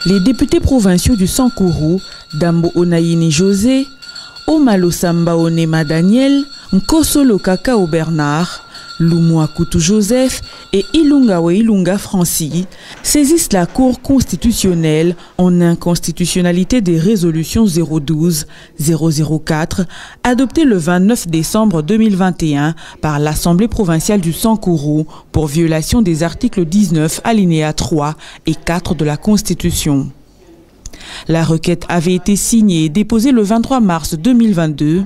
Les députés provinciaux du Sankourou, Dambo Onaïni José, Omalo Samba Onema Daniel, Nkosolo Kakao Bernard, Lumwa Koutou Joseph et Ilunga Ilunga Francis saisissent la Cour constitutionnelle en inconstitutionnalité des résolutions 012-004 adoptées le 29 décembre 2021 par l'Assemblée provinciale du Sankourou pour violation des articles 19 alinéa 3 et 4 de la Constitution. La requête avait été signée et déposée le 23 mars 2022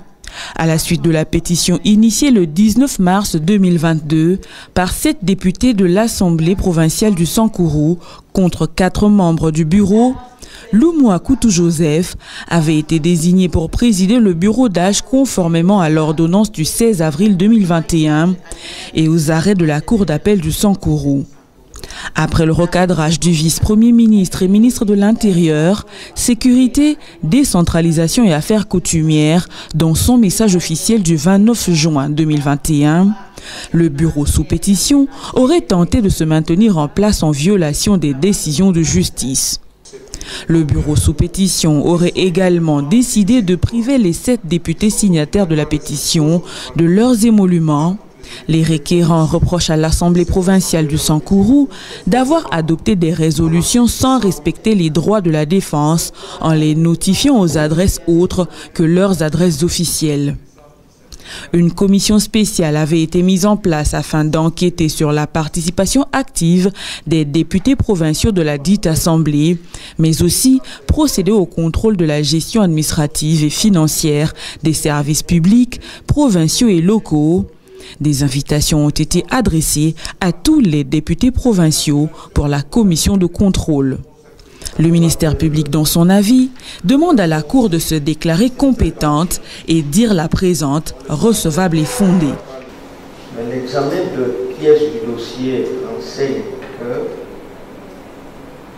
à la suite de la pétition initiée le 19 mars 2022 par 7 députés de l'Assemblée provinciale du Sankourou contre 4 membres du bureau. Lumwa Koutou Joseph avait été désigné pour présider le bureau d'âge conformément à l'ordonnance du 16 avril 2021 et aux arrêts de la Cour d'appel du Sankourou. Après le recadrage du vice-premier ministre et ministre de l'Intérieur, Sécurité, Décentralisation et Affaires coutumières, dans son message officiel du 29 juin 2021, le bureau sous pétition aurait tenté de se maintenir en place en violation des décisions de justice. Le bureau sous pétition aurait également décidé de priver les 7 députés signataires de la pétition de leurs émoluments. Les requérants reprochent à l'Assemblée provinciale du Sankourou d'avoir adopté des résolutions sans respecter les droits de la défense en les notifiant aux adresses autres que leurs adresses officielles. Une commission spéciale avait été mise en place afin d'enquêter sur la participation active des députés provinciaux de la dite Assemblée, mais aussi procéder au contrôle de la gestion administrative et financière des services publics, provinciaux et locaux. Des invitations ont été adressées à tous les députés provinciaux pour la commission de contrôle. Le ministère public, dans son avis, demande à la Cour de se déclarer compétente et dire la présente recevable et fondée. Mais l'examen de pièces du dossier enseigne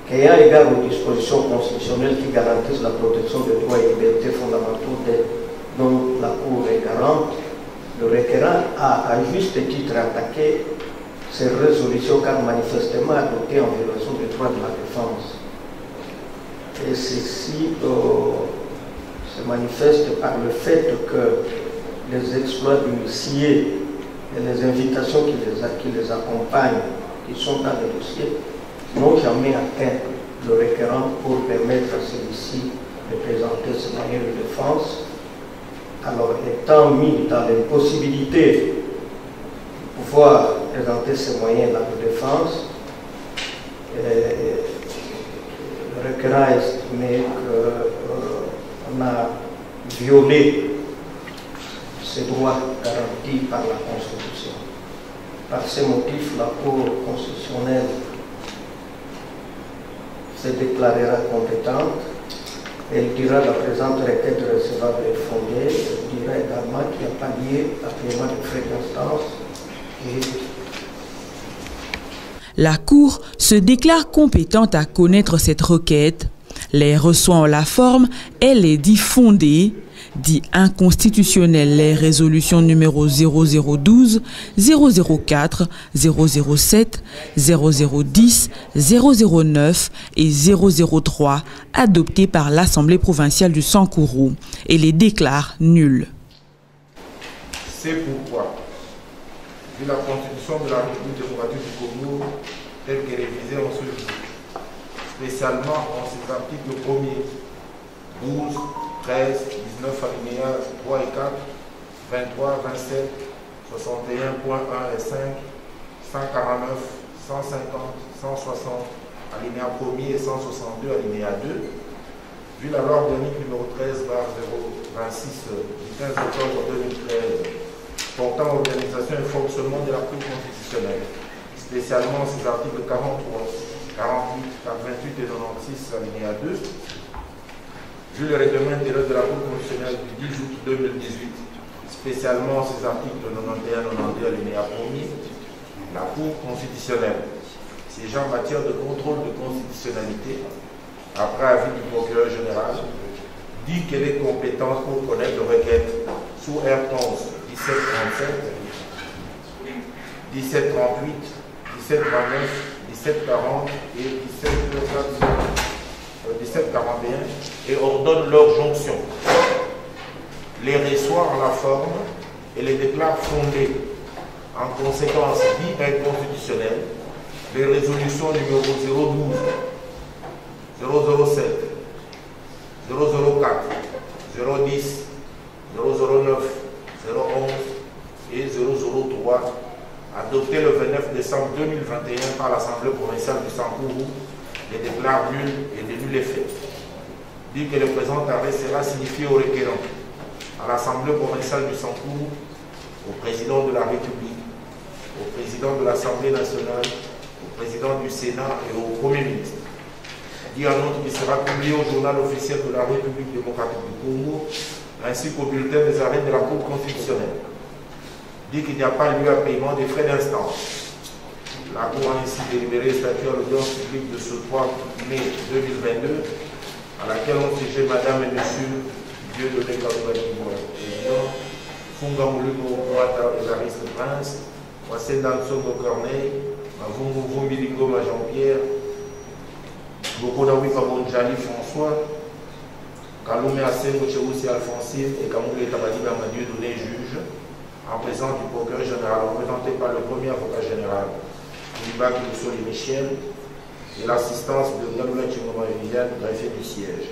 qu'ayant égard aux dispositions constitutionnelles qui garantissent la protection des droits et libertés fondamentaux dont la Cour est garante, le requérant a à juste titre attaqué ces résolutions car manifestement adoptées en violation des droits de la défense. Et ceci se manifeste par le fait que les exploits du huissier et les invitations qui les accompagnent, qui sont dans le dossier, n'ont jamais atteint le requérant pour permettre à celui-ci de présenter ses moyens de défense. Alors, étant mis dans l'impossibilité de pouvoir présenter ces moyens-là de défense, le requérant a estimé qu'on a violé ces droits garantis par la Constitution. Par ces motifs, la Cour constitutionnelle se déclarera compétente. Elle dira la présente requête recevable et fondée. Elle dira également qu'il n'y a pas lieu à paiement de frais d'instance. La Cour se déclare compétente à connaître cette requête, les reçoit en la forme, elle est dit fondée, dit inconstitutionnelle les résolutions numéro 0012, 004, 007, 0010, 009 et 003 adoptées par l'Assemblée provinciale du Sankourou et les déclare nulles. C'est pourquoi, vu la Constitution de la République démocratique du Congo telle qu'elle est révisée en ce jour, spécialement en ses articles 1er, 12, 13, 19 alinéas 3 et 4, 23, 27, 61.1 et 5, 149, 150, 160, alinéa 1er et 162, alinéa 2, vu la loi organique numéro 13/026 du 15 octobre 2013 portant organisation et fonctionnement de la Cour constitutionnelle, spécialement ses articles 43, 48, 28 et 96, alinéa 2, vu le règlement intérieur de la Cour constitutionnelle du 10 août 2018, spécialement ses articles 91, 92, alinéa 1er, la Cour constitutionnelle, siégeant en matière de contrôle de constitutionnalité, après avis du procureur général, dit qu'elle est compétente pour connaître de requêtes sous R11 1737, 1738, 1739, 1740 et 1744 1741 et ordonne leur jonction, les reçoit en la forme et les déclare fondés. En conséquence, dit inconstitutionnel, les résolutions numéro 012, 007, 004, 010, 009, 011 et 003, adoptées le 29 décembre 2021 par l'Assemblée provinciale du Sankourou, les déclare nuls et de nul effet. Dit que le présent arrêt sera signifié au requérant, à l'Assemblée provinciale du Sankourou, au président de la République, au président de l'Assemblée nationale, au président du Sénat et au Premier ministre. Dit en outre qu'il sera publié au journal officiel de la République démocratique du Congo, ainsi qu'au bulletin des arrêts de la Cour constitutionnelle. Dit qu'il n'y a pas lieu à paiement des frais d'instance. La Cour a ainsi délibéré statuer à l'audience publique de ce 3 mai 2022, à laquelle ont siégé Madame et Monsieur Dieudonné Kalouba président, Funga Moulugo Ouata Évariste Prince, Wasenda Nsongo Corneille, Mavungu Vumbilingo Jean-Pierre, Bokodawi Kabonjali François, Kaloume Asengo Cheroussi Alphonsine et Kamoulé Tabadiba Dieudonné juge, en présence du procureur général, représenté par le premier avocat général, Liba Kiloussoli Michel, et l'assistance de Galoula Chingoma Viviane, greffier du siège.